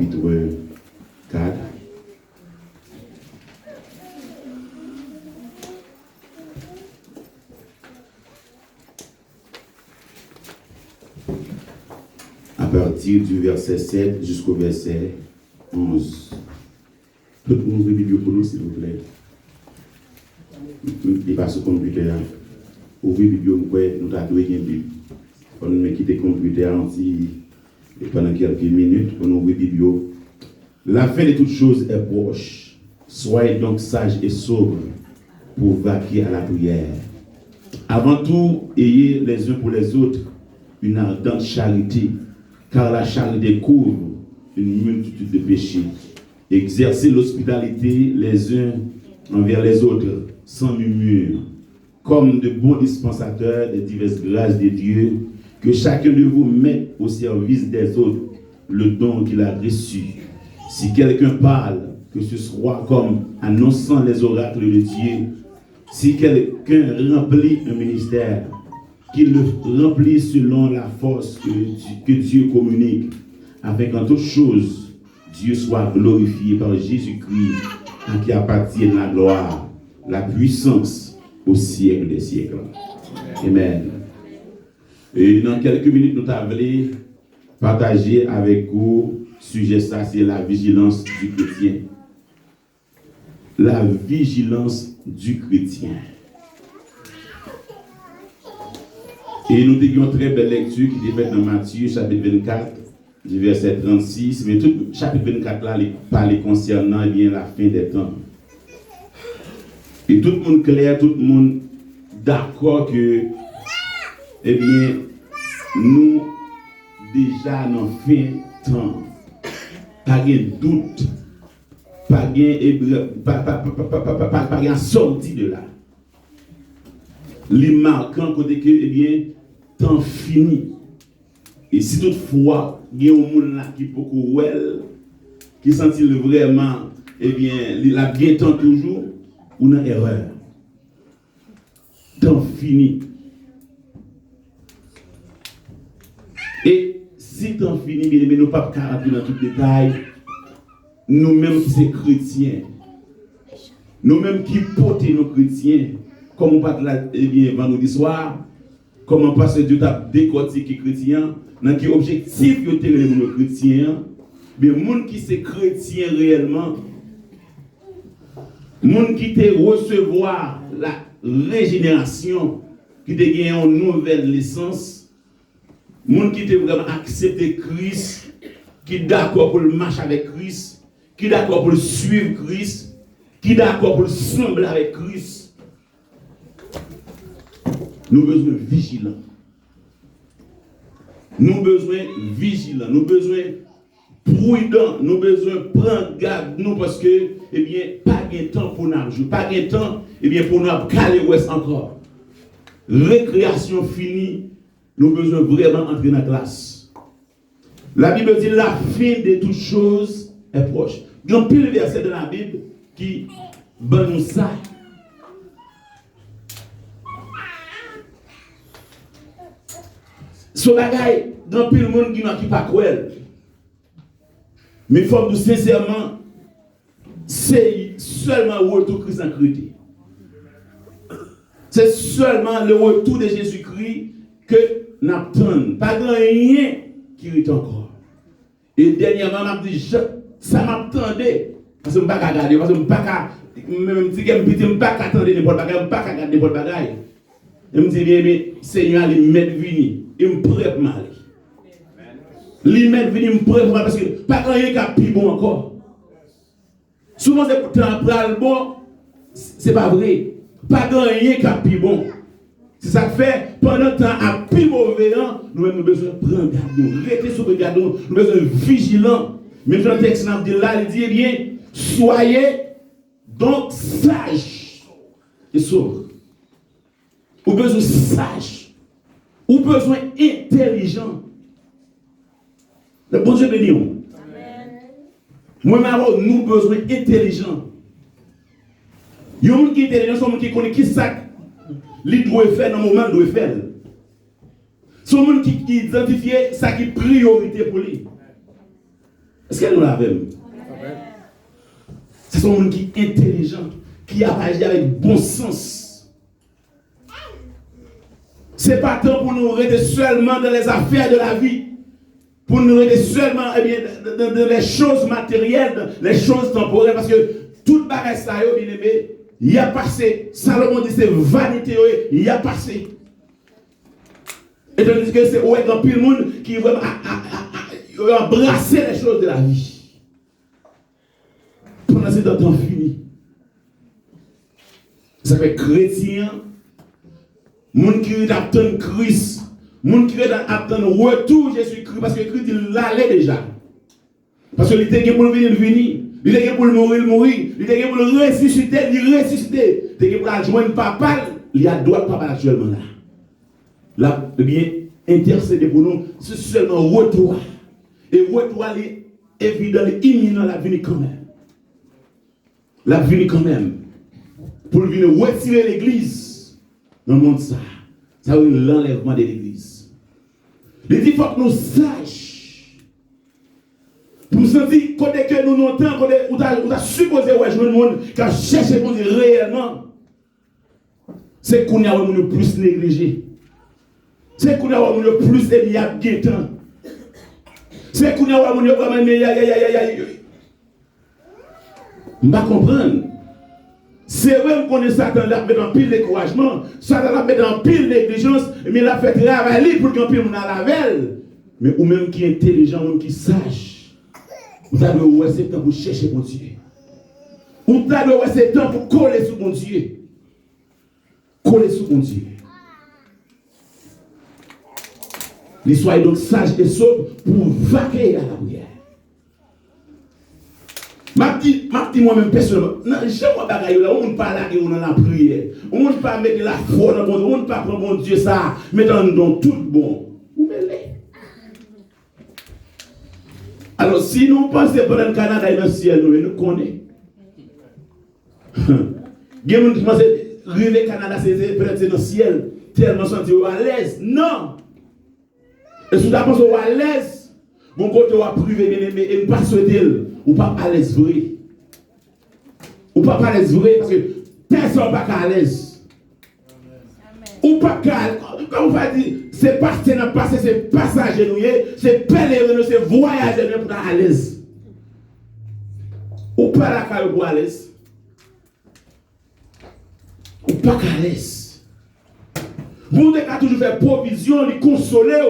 chapitre 4. À partir du verset 7 jusqu'au verset 11. Tout le monde veut Bible pour nous, s'il vous plaît. Et pas ce computer. Ouvrez Bible, nous avons une Bible. On nous quitte le computer pendant quelques minutes, on ouvre Bible. La fin de toutes choses est proche. Soyez donc sages et sobres pour vaquer à la prière. Avant tout, ayez les uns pour les autres une ardente charité, car la charité couvre une multitude de péchés. Exercez l'hospitalité les uns envers les autres, sans murmure, comme de bons dispensateurs des diverses grâces de Dieu, que chacun de vous mette au service des autres le don qu'il a reçu. Si quelqu'un parle, que ce soit comme annonçant les oracles de Dieu. Si quelqu'un remplit un ministère, qu'il le remplisse selon la force que Dieu communique, afin qu'en toutes choses, Dieu soit glorifié par Jésus-Christ, à qui appartient la gloire, la puissance au siècle des siècles. Amen. Et dans quelques minutes, nous allons partager avec vous sujet ça, c'est la vigilance du chrétien. La vigilance du chrétien. Et nous avons une très belle lecture qui est faite dans Matthieu, chapitre 24, du verset 36. Mais tout chapitre 24 là, parle concernant bien la fin des temps. Et tout le monde clair, tout le monde d'accord que, eh bien, nous, déjà dans la fin des temps, pas de doute, pas de sortie de là. Les marquants côté que, eh bien, temps fini. Et si toutefois, il y a un monde là qui peut qui sentit vraiment, eh bien, il a bien temps toujours, ou une erreur. Temps fini. Et si temps fini, bien aimé, nous ne pouvons pas rentrer dans tout détail. Nous-mêmes qui sommes chrétiens, nous-mêmes qui portons nos chrétiens, comme on parle là, eh bien, vendredi soir, comment parce que Dieu t'a décortiqué chrétien, dans quel objectif de les chrétiens, mais monde qui sont chrétiens réellement, monde qui te recevoir la régénération, qui te gagné une nouvelle naissance, monde qui te vraiment accepté Christ, qui est d'accord pour le marcher avec Christ, qui est d'accord pour le suivre Christ, qui est d'accord pour le sembler avec Christ. Nous avons besoin vigilants. Nous avons besoin vigilants. Nous avons besoin prudents. Nous avons besoin prendre garde nous parce que, eh bien, pas de temps pour nous jouer. Pas de temps, eh bien, pour nous caler ouest encore. Récréation finie. Nous avons besoin vraiment entrer dans la classe. La Bible dit la fin de toutes choses est proche. Il y a un pile verset de la Bible qui donne nous ça. Ce bagaille, dans le monde qui n'a pas cruel. Mais il faut que sincèrement, c'est seulement le retour Christ en Christ. C'est seulement le retour de Jésus-Christ que nous attendons. Pas rien qui est encore. Et dernièrement, m'a dit, ça m'attendait. Parce que je ne peux pas regarder, parce que je ne peux pas même si je ne peux pas attendre n'importe quoi, je ne peux pas regarder n'importe quoi. Je me dis, bien, mais Seigneur, il m'aide venir. Il me prête mal. Il m'aide venir, il me prête mal parce que pas rien qui a plus bon encore. Souvent, c'est pour t'en le bon, c'est pas vrai. Pas rien qui a plus bon. C'est ça que fait, pendant le temps à plus mauvais, nous avons besoin de prendre garde, nous rester sur le garde, nous avons besoin de vigilants. Même dans le texte, il dit, eh bien, soyez donc sages et sobres. Ou besoin sage, ou besoin intelligent. Le bon Dieu béni. Moi, nous besoin intelligent. Il y a un monde qui est intelligent, c'est un monde qui connaît qui ça il doit faire dans le moment où il doit faire. C'est un monde qui identifie ça qui est priorité pour lui. Est-ce qu'elle nous l'a même? Ce sont des gens qui sont intelligents, qui agissent avec bon sens. Ce n'est pas tant pour nous rester seulement dans les affaires de la vie, pour nous rester seulement dans les choses matérielles, dans les choses temporelles, parce que toute bagage ça, bien aimé, il y a passé. Salomon dit c'est vanité, il y a passé. Et tandis que c'est un grand pile monde qui vraiment embrasser les choses de la vie. Pendant ce temps fini. Ça fait chrétien, monde qui attend Christ, monde qui attend retour Jésus-Christ, parce que Christ il l'allait déjà. Parce que il était pour venir, il était pour mourir, il était pour le ressusciter, il ressusciter, il était pour joindre papa, il y a droit papa actuellement là. Là, bien intercéder pour nous, c'est seulement retour. Et retour est évident, imminent, la venue quand même. La venue quand même. Pour venir retirer l'église dans le monde ça. Ça veut dire l'enlèvement de l'église. Il dit qu'il faut que nous sachions. Pour nous sentir côté que nous n'entendons, côté où tu as supposé ouais jouer le monde, quand chercher pour dire réellement, c'est qu'on a le plus négligé. C'est qu'on a le plus éliable guettant. C'est qu'on a le vraiment je ne comprendre. C'est vrai qu'on est Satan là mettre en pile découragement, Satan là mettre en pile négligence, mais il a fait travailler pour qu'on puisse la lavelle. Mais ou même qui est intelligent, ou même qui sache, vous avez ouais c'est temps pour chercher mon Dieu. Vous avez ouais c'est temps pour coller sur mon Dieu. Coller sur mon Dieu. Les soyez donc sages et sobres pour vaquer à la prière. Ma petite moi-même personnellement, j'aime moi bagaille là, on ne pas là on dans la prière. On ne pas mettre la foi dans mon Dieu, on ne pas prendre mon Dieu ça, mettre dans tout bon. Où mêlez. Alors si nous pensons pendant le Canada et dans le ciel, nous connaissons. Gen qui pense river Canada c'est peut-être dans le ciel, tellement senti à l'aise. Non. Et si vous pensez à l'aise, mon côté va privé bien aimé et ne pas souhaiter ou pas à l'aise vrai. Ou pas à l'aise vrai parce que personne n'est pas à l'aise. Ou pas quand on va dire c'est passé dans le passé, c'est passager, c'est pèlerin, c'est voyager pour être à l'aise. Ou pas la caille pour à l'aise. Ou pas à l'aise. Vous devez toujours faire provision, les consoler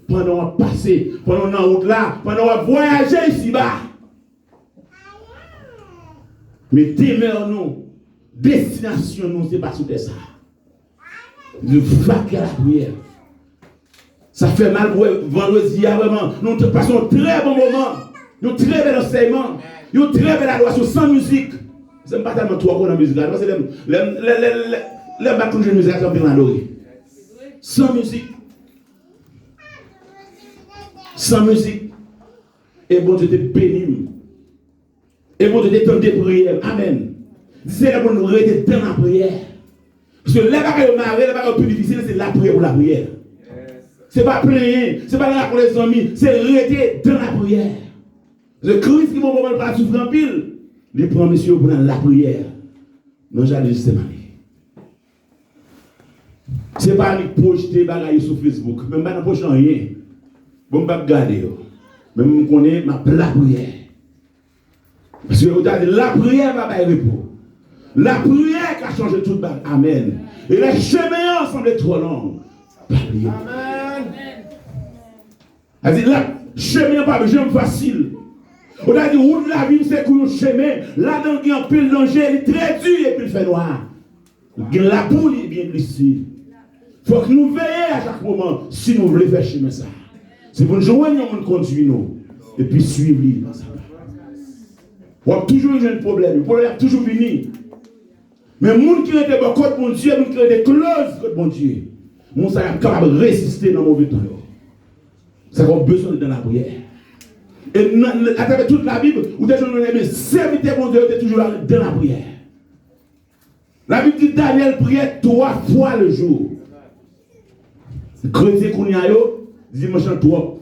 pendant on passer, pendant on est en route là, pendant on voyager ici-bas. Mais demeure nous, destination nous, c'est pas sous ça. Nous vaquer à la prière. Ça fait mal pour vendredi, vraiment. Nous passons un très bon moment. Nous très bel enseignement. Nous très belle adoration sans musique. C'est pas tellement trop dans la musique. Parce que les bâtons de musique sont bien adorés. Sans musique. Sans musique. Et bon Dieu te bénit. Et bon Dieu te tente des prières. Amen. C'est là pour nous rester dans la prière. Parce que les bagages plus difficiles, c'est la prière pour la prière. Ce n'est pas plaigner, ce n'est pas là pour les amis, c'est rester dans la prière. Le Christ qui m'a moment pas souffrir en pile, il prend monsieur pour la prière. Non, j'allais justement. Ce n'est pas de projeter des bagages sur Facebook, même pas de projeter rien. Bon, je ne vais pas regarder. Même je connais ma prière. Parce que vous avez dit, la prière va faire repos. La prière qui a changé tout le monde. Amen. Et les chemins semblent trop longs. Amen. Elle dit, le chemin pas besoin facile. On a dit, route la vie, c'est qu'on chemin. Là-dedans, il y a un peu de danger, il est très dur et puis il fait noir. La boule est bien glissée. Il faut que nous veillions à chaque moment si nous voulons faire chemin ça. C'est pour nous joindre, on conduit nous. Et puis suivre lui dans sa part. On a toujours eu un problème. Le problème est toujours venu. Mais les gens qui étaient contre mon Dieu, les gens qui étaient close contre mon Dieu, les gens sont capables de résister dans le mauvais temps. Ça a besoin de dans la prière. Et à travers toute la Bible, où des gens ont aimé servir mon Dieu, ils étaient toujours dans la prière. La Bible dit Daniel priait 3 fois le jour. Chrétien qu'on y a, dimanche 3.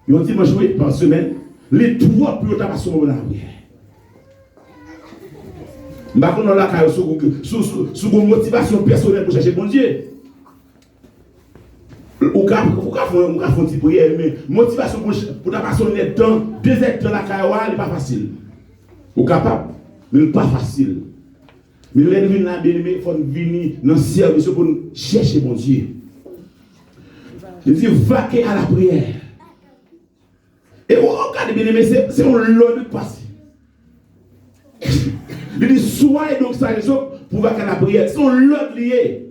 Ils ont dimanche par semaine. Les trois plus tard passent au la prière. Bah qu'on a la sous motivation personnelle pour chercher bon Dieu. Ou ka font une petite prière mais motivation pour ta passer net temps, 2 heures dans la caille, n'est pas facile. Ou capable, mais pas facile. Mais les venir là bien aimé, faut venir dans service pour chercher bon Dieu. Il dit vaquer à la prière. Et au cas bien aimé, c'est un lot de passer. Il dit soyez donc ça les autres pour vaquer à la prière. C'est un lot lié.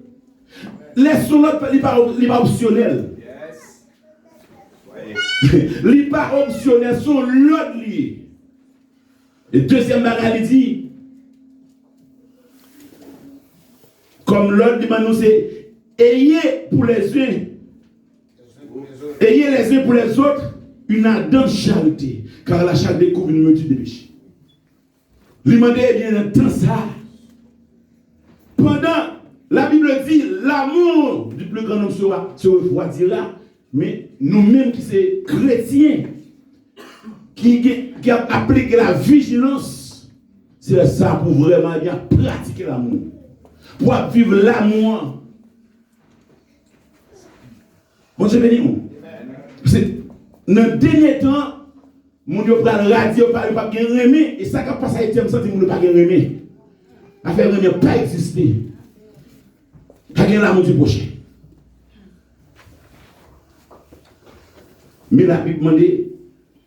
Laissons l'autre, il n'est pas optionnel. Il n'est pas optionnel, son l'autre lié. Et deuxième bagage, il dit, comme l'autre demande nous, c'est ayez pour les uns, ayez les uns pour les autres une ardente charité, car la charité couvre une multitude de péchés. Il demande bien dans ça. Pendant la Bible dit l'amour du plus grand homme se refroidira, mais nous-mêmes qui sommes chrétiens, qui appliquent la vigilance, c'est ça pour vraiment bien pratiquer l'amour, pour vivre l'amour. Bon Dieu béni nous. Dans le dernier temps, mon Dieu parle radio, parle pas bien remis, et ça qui passe à Haïti, me senti mon pas bien remis. Affaire remis pas exister. Rien l'amour du prochain. Mais la Bible demande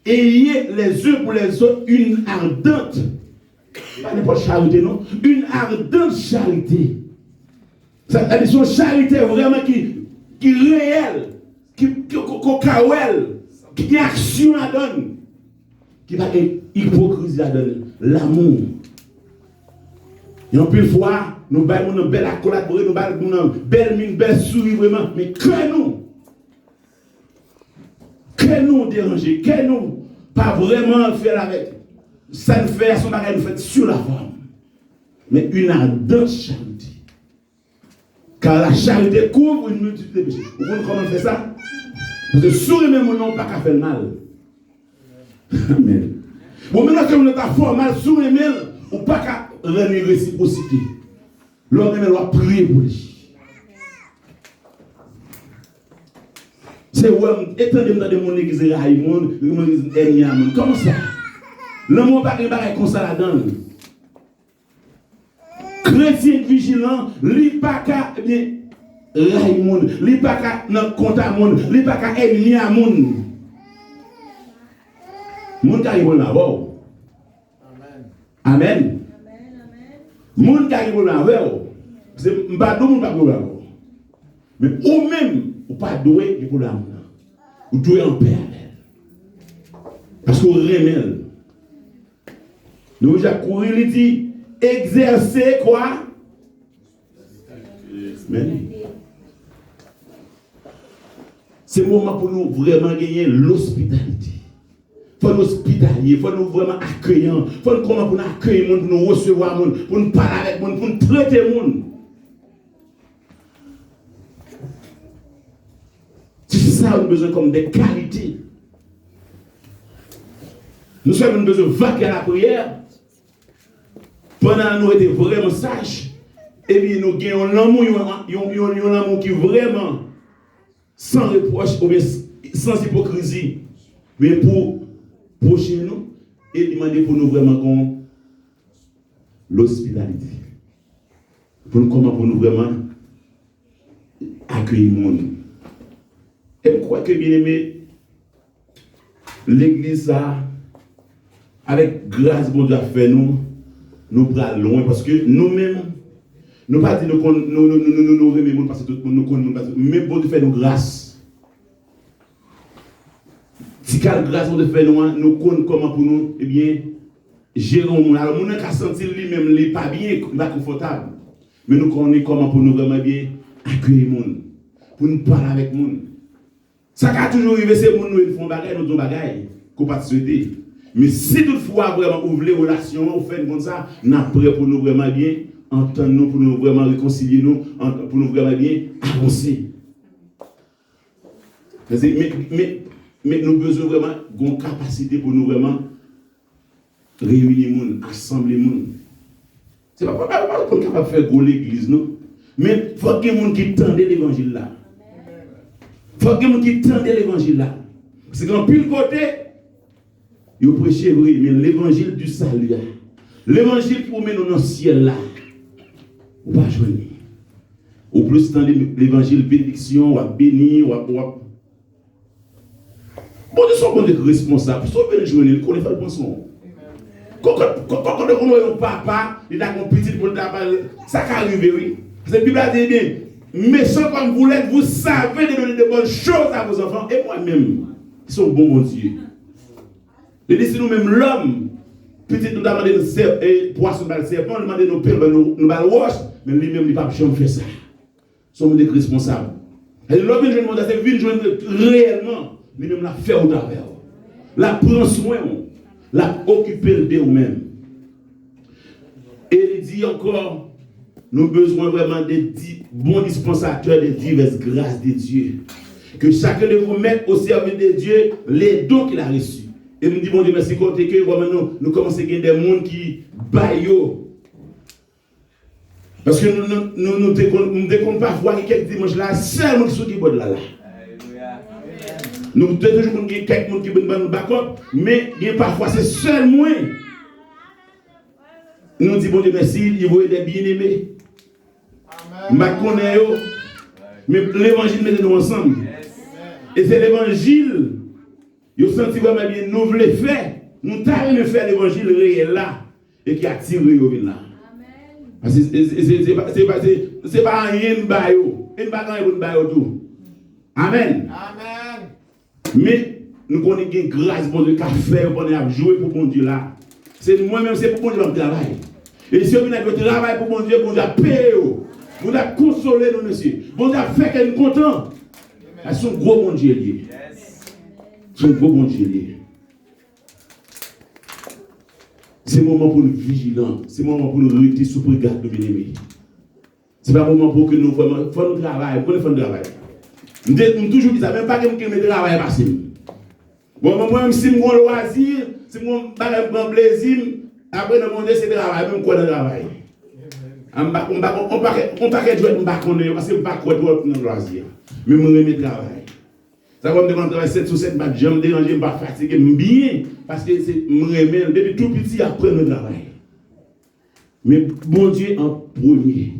ayez les uns pour les autres une ardente, pas n'importe charité, non, une ardente charité. Ça dit son charité vraiment qui est réelle, qui a action à donner, qui va être hypocrisie à donner, l'amour. Et en plus fois, nous avons une belle accolade, nous avons une belle mine, belle souris vraiment, mais que nous déranger, que nous pas vraiment faire avec. Ça ne fait son bagage, nous fait sur la forme. Mais une ardente charité. Car la charité couvre une multitude de péchés. Vous comprenez comment on fait ça? Parce que sourire même mon nom, pas qu'à faire mal. Amen. Bon, maintenant que nous avons fait mal, sourire même, ou pas qu'à rendre réciprocité. L'homme même doit prier pour lui. C'est où, étant donné mon église Raïmond, mon église Eniamon. Comment ça? L'homme n'a pas de comme ça là-dedans. Chrétien vigilant, il pas qu'à Raïmond, il pas qu'à notre compte à monde, il pas qu'à Eniamon. Mon qui arrive là, wow. Amen. Mon qui arrive là, wow. C'est pas tout le monde pas là. Mais ou même, ou pas doué pour l'amour. Ou doué en paix. Parce qu'on remet. Nous avons couru, il dit, exercer quoi? C'est le moment pour nous vraiment gagner l'hospitalité. Il faut nous hospitalier, il faut nous vraiment accueillir. Il faut nous comment pour nous accueillir, pour nous recevoir, pour nous parler avec, pour nous traiter les gens. C'est ça qu'on a besoin comme des qualités. Nous avons besoin de vaquer à la prière. Pendant que nous étions vraiment sages, et bien nous gagnons l'amour, un amour qui est vraiment sans reproche ou bien sans hypocrisie, mais pour prochain nous et demander pour nous vraiment comme l'hospitalité. Pour nous vraiment accueillir le monde. Et je crois que bien aimé, l'église ça, avec grâce bon Dieu a fait nous prenons loin parce que nous-mêmes, nous ne pas dire nous remettons parce que tout le monde nous connaît, mais bon Dieu fait nous grâce. Si quelle grâce bon Dieu fait nous connaissons comment pour nous, eh bien, gérer le monde. Alors, nous n'avons qu'à sentir lui-même, il n'est pas bien, pas confortable. Mais nous connaissons comment pour nous vraiment bien accueillir le monde, pour nous parler avec le monde. Ça a toujours arrivé, c'est que nous font bagaille, nous faisons bagaille, qu'on pas souhaiter. Mais si toutefois vraiment ouvrir les relations, ou faire comme ça, nous sommes prêts pour nous vraiment bien entendre nous, pour nous vraiment réconcilier nous, pour nous vraiment bien avancer. Mais Mais nous avons besoin vraiment d'une capacité pour nous vraiment réunir les gens, assembler les gens. Ce n'est pas qu'on est capable de faire gros l'église, non? Mais il faut qu'il y ait des gens qui tendent l'évangile là. Il faut qu'il y ait des gens qui tendent l'évangile là. Parce qu'en pile côté, ils prêchent vrai, mais l'évangile du salut, l'évangile qui vous met dans le ciel là, vous ne pouvez pas joindre. Au plus dans l'évangile bénédiction, ou à bénir, ou à. Bon, nous sommes responsables. Si vous joindre, il faut faire le bon son. Quand on a un papa, il a un petit pour le tabac, ça qui arrive, oui. Parce que la Bible a dit bien, méchants comme vous l'êtes, vous savez de donner de bonnes choses à vos enfants, et moi-même, ils sont bons, mon Dieu. Il dit, si nous-mêmes, l'homme, petit nous demandé nos poissons dans le serpent, nous demandé nos pères, nous allons roche, mais lui-même, il n'a pas fait ça. Nous sommes des responsables. Et l'homme vient de c'est vient réellement, lui-même, l'a fait au travers. La prend soin, la occuper de nous-mêmes. Et il dit encore, nous avons besoin vraiment de bons dispensateurs des diverses grâces de Dieu. Que chacun de vous mette au service de Dieu les dons qu'il a reçus. Et nous disons, bon Dieu, merci, côté que nous commençons à gagner des gens qui baillent. Parce que nous ne décomptons pas voir quelques dimanches là, seulement qui sont qui boivent là. Nous devons toujours quelques gens qui boivent backup, mais parfois c'est seulement. Nous disons, bon Dieu, merci, il vous des bien-aimés. Mais l'évangile met nous ensemble. Et c'est l'évangile. Vous sentez vraiment bien, nous voulons faire. Nous t'avons fait l'évangile réel là. Et qui attire les là. Parce que c'est pas rien de baillot. Il n'y a pas rien de baillot tout. Amen. Mais nous connaissons une grâce pour Dieu, qu'à faire, pour jouer pour bon Dieu là. C'est moi-même, c'est pour bon Dieu qui travaille. Et si on vient de travail pour bon Dieu a payé. Vous avez consolé nos messieurs. Vous avez fait qu'elle est content. Elles sont gros bon Dieu liés. Son gros bon Dieu lié. C'est le moment pour nous vigilants. C'est le moment pour nous rester sous regard de l'ennemi. C'est pas le moment pour que nous vraiment faisons le travail. Pour nous faire le travail. Nous toujours dit ça, même pas que nous mettons le travail passé. Bon, moi, même si je suis un loisir, si je suis un plaisir, après nous demander c'est le travail, même quoi le travail. On ne peut pas jouer un bac parce que je ne peux pas jouer un loisir. Mais je remets le travail. Ça va me demander 7 sur 7, je me dérange, je ne suis pas fatigué, bien, parce que je me remets depuis tout petit après le travail. Mais bon Dieu en premier.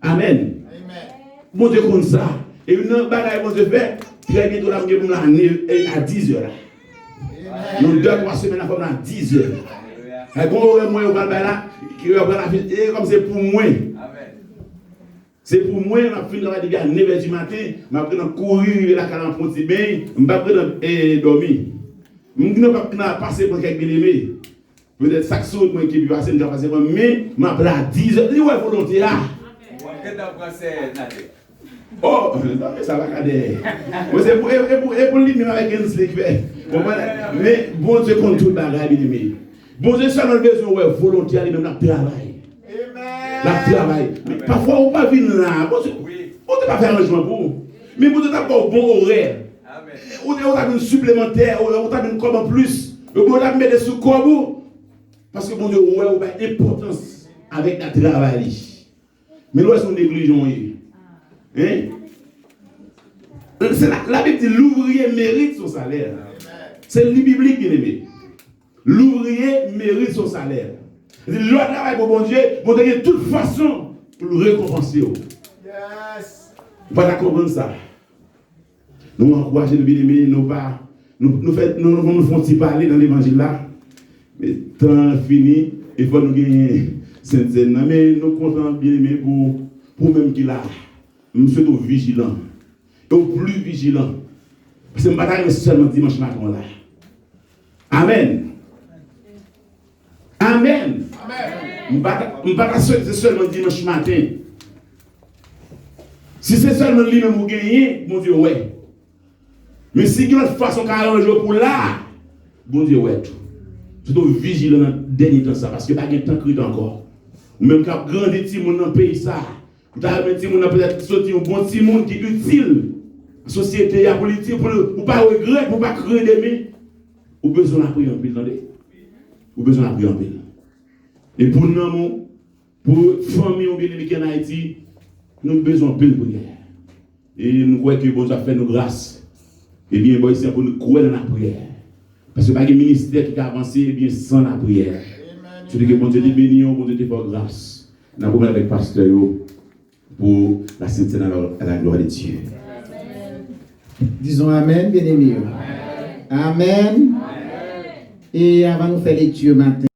Amen. Bon Dieu comme ça. Et une bagaille bon Dieu fait, très bientôt là, je vais à 10 heures. Nous 2-3 semaines après, à 10 heures. Et quand moi, comme c'est pour moi. C'est pour moi, je vais finir à 9h du matin, je vais courir la calampe pour bain, je vais dormir. Je ne vais pas passer pour quelques aimés. Peut-être chaque chose qui va passer, mais je vais à 10h. C'est une volonté là. Oh, ça va cader. C'est pour lui, avec un slick. Mais bon Dieu compte tout le bagage, bien aimé. Bon Dieu, ça n'a besoin de volonté, même la travail. La travail. Mais parfois, on ne peut pas venir là. On ne peut pas faire un jugement pour vous. Mais vous n'avez pas un bon horaire. On a une supplémentaire, on a une com en plus. On a mis des sous-com. Parce que bon Dieu, on a une importance avec le travail. Mais nous, nous négligeons. Hein? La Bible dit l'ouvrier mérite son salaire. C'est le biblique, bien aimé. L'ouvrier mérite son salaire. Le travail pour bon Dieu, de toute façon, pour le récompenser. Yes. Vous ne pouvez pas comprendre ça. Nous encourageons les bien-aimés, nous faisons parler dans l'évangile là. Mais temps fini, il faut nous gagner cette scène. Mais nous comptons bien-aimés pour même qu'il a. Nous sommes vigilants. Et au plus vigilants. Parce que nous ne pouvons pas seulement dimanche matin là. Amen. Amen. Je ne peux pas c'est seulement dimanche matin. Si c'est seulement lui-même vous gagnez, mon Dieu, ouais. Mais si il y a une façon qu'arranger pour là, bon Dieu, ouais. Je dois vigiler dans le dernier temps ça, parce que pas de temps cru encore. Ou même quand grandir petit monde dans le pays ça, vous avez petit monde peut-être sortir un bon petit monde qui est utile société, la politique, pour pas regretter, pour pas créer d'aimer, ou besoin d'apprendre en pile, attendez? Ou besoin d'apprendre en pile. Et pour nous, pour famille ou bien les en Haïti, nous avons besoin de pile prière. Et nous croyons que bon Dieu a fait nos grâces. Et bien, bon, c'est pour nous croire dans la prière. Parce que pas de ministère qui a avancé, et bien sans la prière. Tu dis que bon Dieu te bénit, bon Dieu te fait grâce. Nous avons avec le pasteur pour la sainteté à la gloire de Dieu. Disons Amen, bien-aimés. Amen. Et avant de faire lecture matin,